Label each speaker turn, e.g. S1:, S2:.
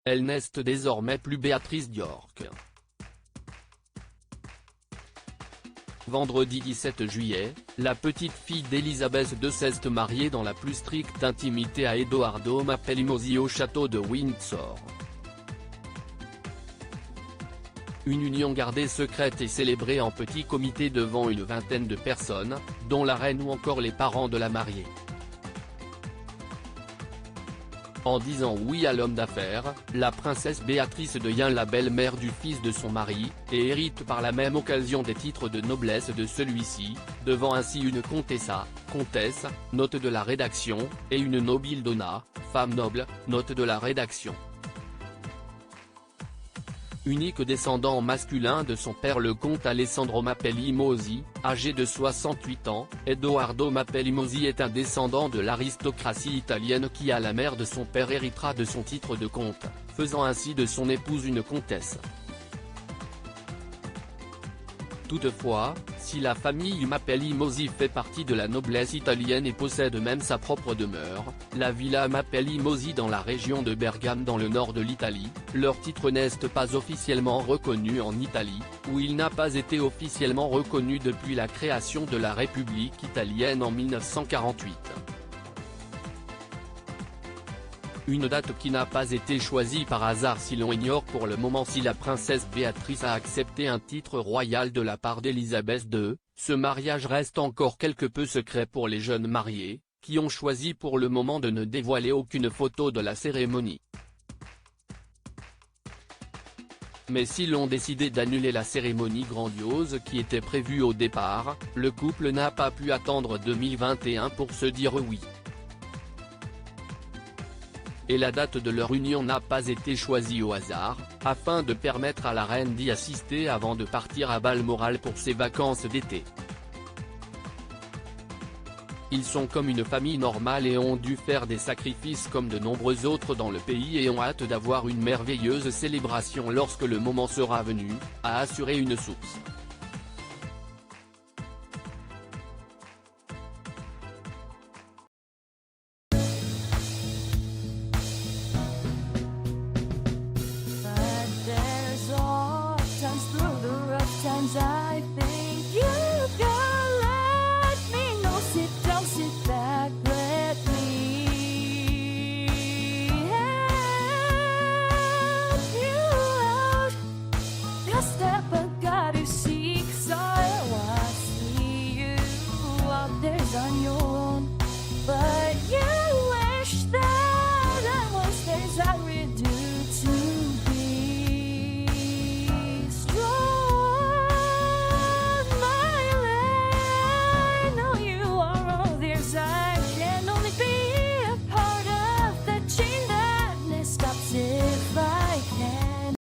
S1: Elle n'est désormais plus Béatrice d'York. Vendredi 17 juillet, la petite fille d'Elisabeth II s'est mariée dans la plus stricte intimité à Edoardo Mapelli-Mozzi au château de Windsor. Une union gardée secrète et célébrée en petit comité devant une vingtaine de personnes, dont la reine ou encore les parents de la mariée. En disant oui à l'homme d'affaires, la princesse Béatrice devient la belle-mère du fils de son mari, et hérite par la même occasion des titres de noblesse de celui-ci, devant ainsi une contessa, comtesse, note de la rédaction, et une nobildonna, femme noble, note de la rédaction. Unique descendant masculin de son père le comte Alessandro Mapelli-Mozzi, âgé de 68 ans, Edoardo Mapelli-Mozzi est un descendant de l'aristocratie italienne qui à la mère de son père héritera de son titre de comte, faisant ainsi de son épouse une comtesse. Toutefois, si la famille Mapelli-Mozzi fait partie de la noblesse italienne et possède même sa propre demeure, la villa Mapelli-Mozzi dans la région de Bergame dans le nord de l'Italie, leur titre n'est pas officiellement reconnu en Italie, où il n'a pas été officiellement reconnu depuis la création de la République italienne en 1948. Une date qui n'a pas été choisie par hasard si l'on ignore pour le moment si la princesse Béatrice a accepté un titre royal de la part d'Élisabeth II, ce mariage reste encore quelque peu secret pour les jeunes mariés, qui ont choisi pour le moment de ne dévoiler aucune photo de la cérémonie. Mais si l'on décidé d'annuler la cérémonie grandiose qui était prévue au départ, le couple n'a pas pu attendre 2021 pour se dire oui. Et la date de leur union n'a pas été choisie au hasard, afin de permettre à la reine d'y assister avant de partir à Balmoral pour ses vacances d'été. Ils sont comme une famille normale et ont dû faire des sacrifices comme de nombreux autres dans le pays et ont hâte d'avoir une merveilleuse célébration lorsque le moment sera venu, a assuré une source.